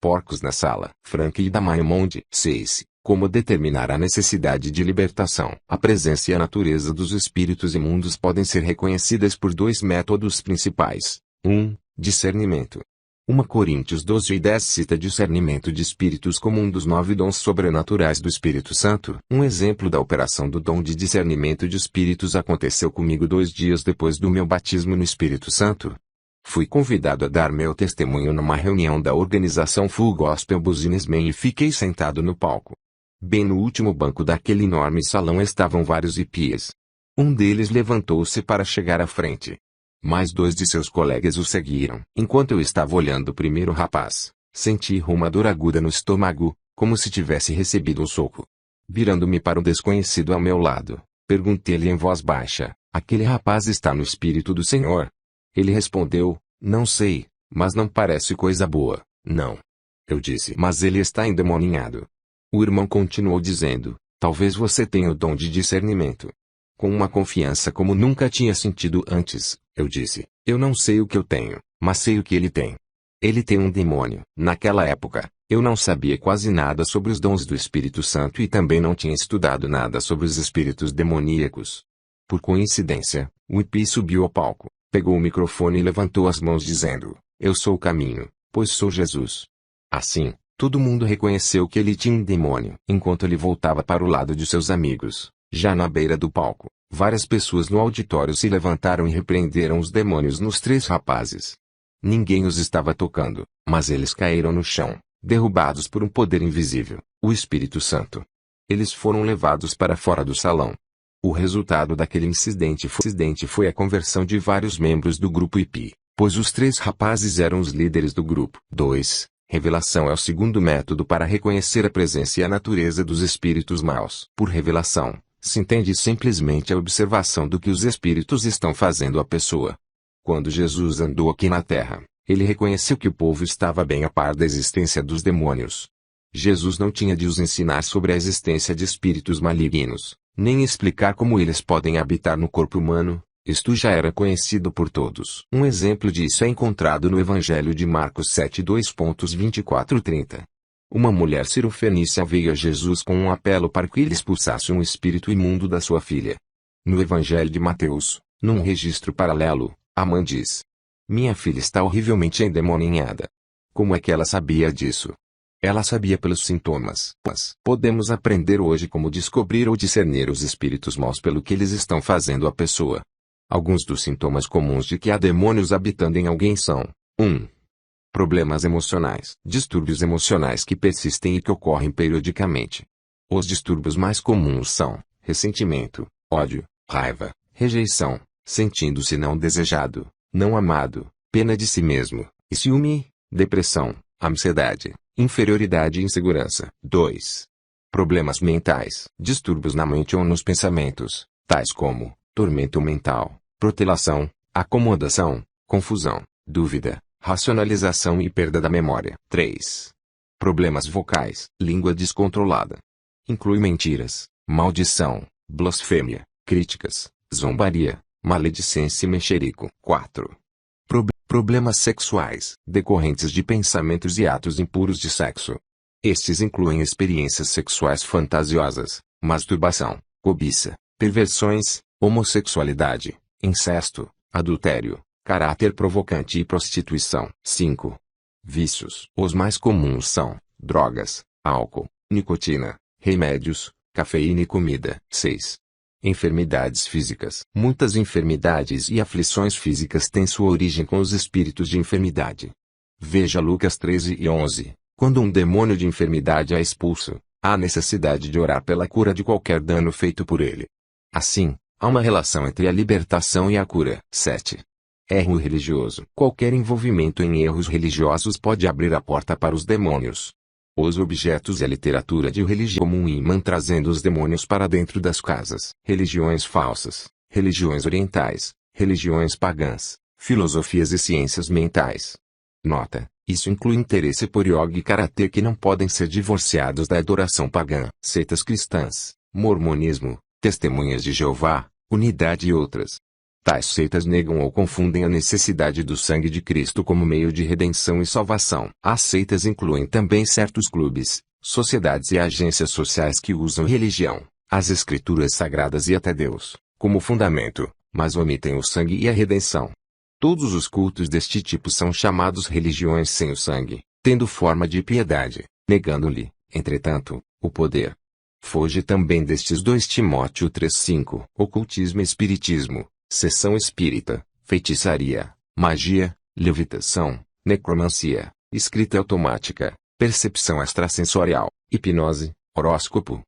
Porcos na sala. Frank e Diamond. 6. Como determinar a necessidade de libertação. A presença e a natureza dos espíritos imundos podem ser reconhecidas por dois métodos principais. 1. Discernimento. 1 Coríntios 12:10 cita discernimento de espíritos como um dos 9 dons sobrenaturais do Espírito Santo. Um exemplo da operação do dom de discernimento de espíritos aconteceu comigo 2 dias depois do meu batismo no Espírito Santo. Fui convidado a dar meu testemunho numa reunião da organização Full Gospel Businessmen e fiquei sentado no palco. Bem no último banco daquele enorme salão estavam vários hippies. Um deles levantou-se para chegar à frente. Mais 2 de seus colegas o seguiram. Enquanto eu estava olhando o primeiro rapaz, senti uma dor aguda no estômago, como se tivesse recebido um soco. Virando-me para o desconhecido ao meu lado, perguntei-lhe em voz baixa: aquele rapaz está no Espírito do Senhor? Ele respondeu: não sei, mas não parece coisa boa, não. Eu disse: mas ele está endemoninhado. O irmão continuou dizendo: talvez você tenha o dom de discernimento. Com uma confiança como nunca tinha sentido antes, eu disse: eu não sei o que eu tenho, mas sei o que ele tem. Ele tem um demônio. Naquela época, eu não sabia quase nada sobre os dons do Espírito Santo e também não tinha estudado nada sobre os espíritos demoníacos. Por coincidência, o hippie subiu ao palco, pegou o microfone e levantou as mãos dizendo: eu sou o caminho, pois sou Jesus. Assim, todo mundo reconheceu que ele tinha um demônio. Enquanto ele voltava para o lado de seus amigos, já na beira do palco, várias pessoas no auditório se levantaram e repreenderam os demônios nos 3 rapazes. Ninguém os estava tocando, mas eles caíram no chão, derrubados por um poder invisível, o Espírito Santo. Eles foram levados para fora do salão. O resultado daquele incidente foi a conversão de vários membros do grupo hippie, pois os 3 rapazes eram os líderes do grupo. 2. Revelação é o segundo método para reconhecer a presença e a natureza dos espíritos maus. Por revelação, se entende simplesmente a observação do que os espíritos estão fazendo à pessoa. Quando Jesus andou aqui na terra, ele reconheceu que o povo estava bem a par da existência dos demônios. Jesus não tinha de os ensinar sobre a existência de espíritos malignos, nem explicar como eles podem habitar no corpo humano. Isto já era conhecido por todos. Um exemplo disso é encontrado no Evangelho de Marcos 7:2.24-30. Uma mulher cirofenícia veio a Jesus com um apelo para que ele expulsasse um espírito imundo da sua filha. No Evangelho de Mateus, num registro paralelo, a mãe diz: minha filha está horrivelmente endemoninhada. Como é que ela sabia disso? Ela sabia pelos sintomas. Podemos aprender hoje como descobrir ou discernir os espíritos maus pelo que eles estão fazendo à pessoa. Alguns dos sintomas comuns de que há demônios habitando em alguém são: 1. Problemas emocionais. Distúrbios emocionais que persistem e que ocorrem periodicamente. Os distúrbios mais comuns são ressentimento, ódio, raiva, rejeição, sentindo-se não desejado, não amado, pena de si mesmo, e ciúme, depressão, ansiedade, inferioridade e insegurança. 2. Problemas mentais. Distúrbios na mente ou nos pensamentos, tais como tormento mental, protelação, acomodação, confusão, dúvida, racionalização e perda da memória. 3. Problemas vocais. Língua descontrolada. Inclui mentiras, maldição, blasfêmia, críticas, zombaria, maledicência e mexerico. 4. Problemas sexuais, decorrentes de pensamentos e atos impuros de sexo. Estes incluem experiências sexuais fantasiosas, masturbação, cobiça, perversões, homossexualidade, incesto, adultério, caráter provocante e prostituição. 5. Vícios. Os mais comuns são drogas, álcool, nicotina, remédios, cafeína e comida. 6. Enfermidades físicas. Muitas enfermidades e aflições físicas têm sua origem com os espíritos de enfermidade. Veja Lucas 13:11. Quando um demônio de enfermidade é expulso, há necessidade de orar pela cura de qualquer dano feito por ele. Assim, há uma relação entre a libertação e a cura. 7. Erro religioso. Qualquer envolvimento em erros religiosos pode abrir a porta para os demônios. Os objetos e a literatura de religião como um imã trazendo os demônios para dentro das casas. Religiões falsas, religiões orientais, religiões pagãs, filosofias e ciências mentais. Nota: isso inclui interesse por yoga e karatê que não podem ser divorciados da adoração pagã. Seitas cristãs, mormonismo, testemunhas de Jeová, unidade e outras. Tais seitas negam ou confundem a necessidade do sangue de Cristo como meio de redenção e salvação. As seitas incluem também certos clubes, sociedades e agências sociais que usam religião, as escrituras sagradas e até Deus, como fundamento, mas omitem o sangue e a redenção. Todos os cultos deste tipo são chamados religiões sem o sangue, tendo forma de piedade, negando-lhe, entretanto, o poder. Foge também destes 2 Timóteo 3:5. Ocultismo e espiritismo, sessão espírita, feitiçaria, magia, levitação, necromancia, escrita automática, percepção extrasensorial, hipnose, horóscopo,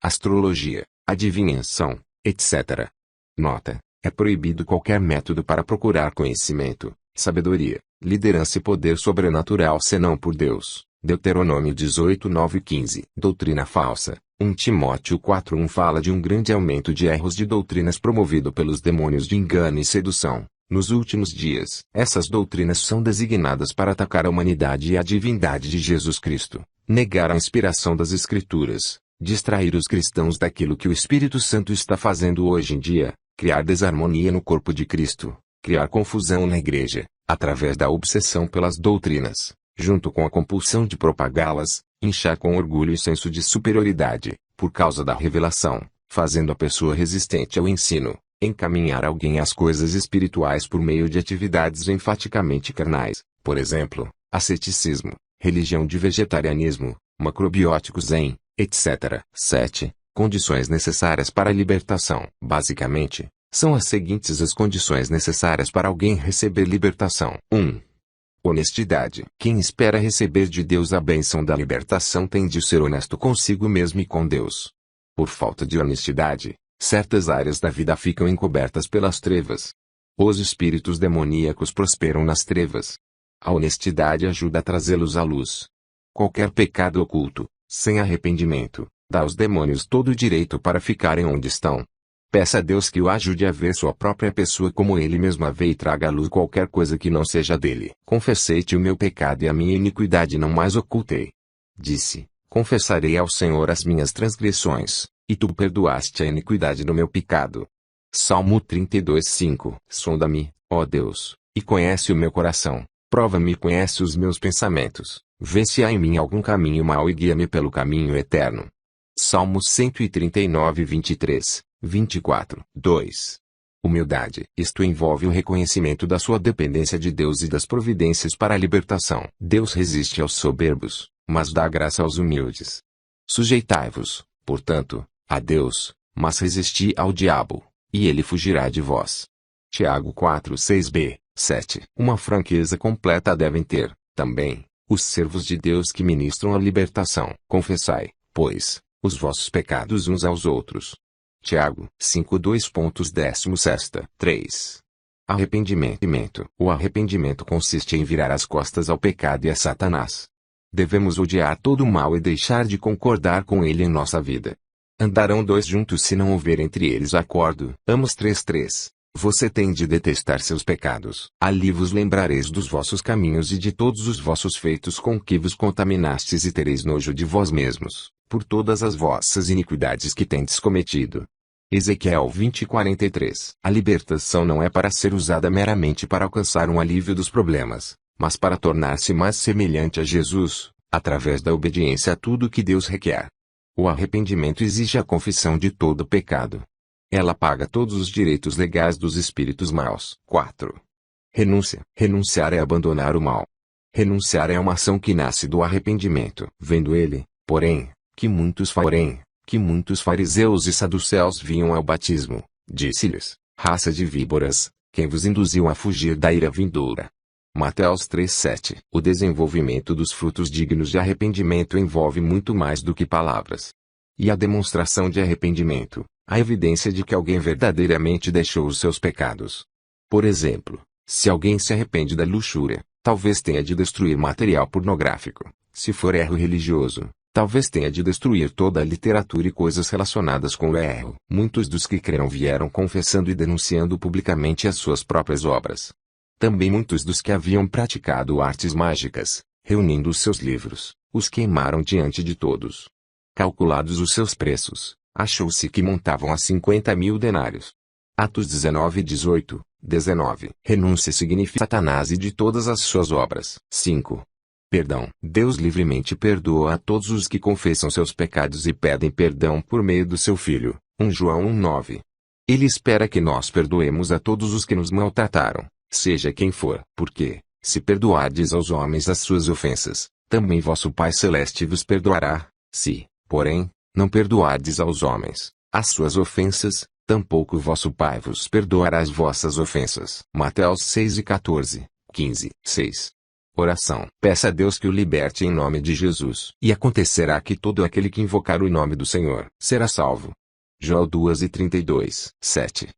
astrologia, adivinhação, etc. Nota: é proibido qualquer método para procurar conhecimento, sabedoria, liderança e poder sobrenatural senão por Deus. Deuteronômio 18:9-15. Doutrina falsa. 1 Timóteo 4:1 fala de um grande aumento de erros de doutrinas promovido pelos demônios de engano e sedução. Nos últimos dias, essas doutrinas são designadas para atacar a humanidade e a divindade de Jesus Cristo, negar a inspiração das Escrituras, distrair os cristãos daquilo que o Espírito Santo está fazendo hoje em dia, criar desarmonia no corpo de Cristo, criar confusão na igreja, através da obsessão pelas doutrinas, junto com a compulsão de propagá-las, inchar com orgulho e senso de superioridade, por causa da revelação, fazendo a pessoa resistente ao ensino, encaminhar alguém às coisas espirituais por meio de atividades enfaticamente carnais, por exemplo, asceticismo, religião de vegetarianismo, macrobióticos zen, etc. 7. Condições necessárias para a libertação. Basicamente, são as seguintes as condições necessárias para alguém receber libertação. 1. Honestidade. Quem espera receber de Deus a bênção da libertação tem de ser honesto consigo mesmo e com Deus. Por falta de honestidade, certas áreas da vida ficam encobertas pelas trevas. Os espíritos demoníacos prosperam nas trevas. A honestidade ajuda a trazê-los à luz. Qualquer pecado oculto, sem arrependimento, dá aos demônios todo o direito para ficarem onde estão. Peça a Deus que o ajude a ver sua própria pessoa como ele mesmo a vê e traga à luz qualquer coisa que não seja dele. Confessei-te o meu pecado e a minha iniquidade não mais ocultei. Disse, confessarei ao Senhor as minhas transgressões, e tu perdoaste a iniquidade do meu pecado. Salmo 32:5. Sonda-me, ó Deus, e conhece o meu coração, prova-me e conhece os meus pensamentos, vê se há em mim algum caminho mau e guia-me pelo caminho eterno. Salmo 139:23. 24. 2. Humildade. Isto envolve o reconhecimento da sua dependência de Deus e das providências para a libertação. Deus resiste aos soberbos, mas dá graça aos humildes. Sujeitai-vos, portanto, a Deus, mas resisti ao diabo, e ele fugirá de vós. Tiago 4:6b, 7. Uma franqueza completa devem ter, também, os servos de Deus que ministram a libertação. Confessai, pois, os vossos pecados uns aos outros. Tiago 5:2.16. 3. Arrependimento. O arrependimento consiste em virar as costas ao pecado e a Satanás. Devemos odiar todo o mal e deixar de concordar com ele em nossa vida. Andarão 2 juntos se não houver entre eles acordo. Amos 3:3. Você tem de detestar seus pecados. Ali vos lembrareis dos vossos caminhos e de todos os vossos feitos com que vos contaminastes e tereis nojo de vós mesmos, por todas as vossas iniquidades que tendes cometido. Ezequiel 20:43. A libertação não é para ser usada meramente para alcançar um alívio dos problemas, mas para tornar-se mais semelhante a Jesus, através da obediência a tudo que Deus requer. O arrependimento exige a confissão de todo pecado. Ela paga todos os direitos legais dos espíritos maus. 4. Renúncia. Renunciar é abandonar o mal. Renunciar é uma ação que nasce do arrependimento. Vendo ele, porém, que muitos fariseus e saduceus vinham ao batismo, disse-lhes, raça de víboras, quem vos induziu a fugir da ira vindoura? Mateus 3:7. O desenvolvimento dos frutos dignos de arrependimento envolve muito mais do que palavras. E a demonstração de arrependimento, a evidência de que alguém verdadeiramente deixou os seus pecados. Por exemplo, se alguém se arrepende da luxúria, talvez tenha de destruir material pornográfico. Se for erro religioso, talvez tenha de destruir toda a literatura e coisas relacionadas com o erro. Muitos dos que creram vieram confessando e denunciando publicamente as suas próprias obras. Também muitos dos que haviam praticado artes mágicas, reunindo os seus livros, os queimaram diante de todos. Calculados os seus preços, achou-se que montavam a 50.000 denários. Atos 19:18, 19. Renúncia significa Satanás e de todas as suas obras. 5. Perdão. Deus livremente perdoa a todos os que confessam seus pecados e pedem perdão por meio do seu Filho. 1 João 1:9. Ele espera que nós perdoemos a todos os que nos maltrataram, seja quem for. Porque, se perdoardes aos homens as suas ofensas, também vosso Pai Celeste vos perdoará. Se, porém, não perdoardes aos homens as suas ofensas, tampouco vosso Pai vos perdoará as vossas ofensas. Mateus 6:14, 15, 6. Oração. Peça a Deus que o liberte em nome de Jesus. E acontecerá que todo aquele que invocar o nome do Senhor será salvo. Joel 2:32, 7.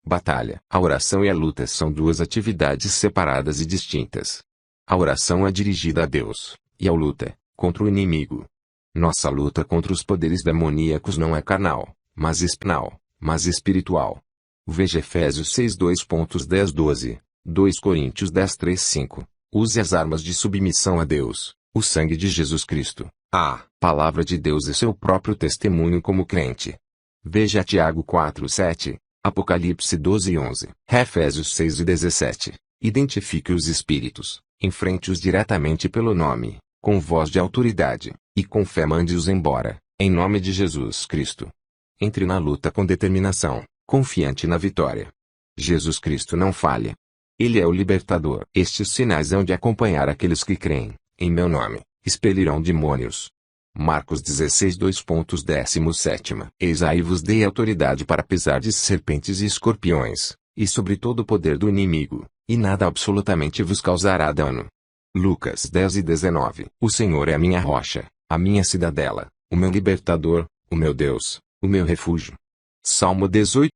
Batalha. A oração e a luta são duas atividades separadas e distintas. A oração é dirigida a Deus, e a luta, contra o inimigo. Nossa luta contra os poderes demoníacos não é carnal, mas espiritual. Veja Efésios 6:2.10-12, 2 Coríntios 10:3-5. Use as armas de submissão a Deus, o sangue de Jesus Cristo, a palavra de Deus e seu próprio testemunho como crente. Veja Tiago 4:7, Apocalipse 12:11, Efésios 6:17. Identifique os espíritos, enfrente-os diretamente pelo nome, com voz de autoridade, e com fé mande-os embora, em nome de Jesus Cristo. Entre na luta com determinação, confiante na vitória. Jesus Cristo não falha. Ele é o libertador. Estes sinais hão de acompanhar aqueles que creem, em meu nome, expelirão demônios. Marcos 16:2.17. Eis aí vos dei autoridade para pisar de serpentes e escorpiões, e sobre todo o poder do inimigo, e nada absolutamente vos causará dano. Lucas 10:19. O Senhor é a minha rocha, a minha cidadela, o meu libertador, o meu Deus, o meu refúgio. Salmo 18.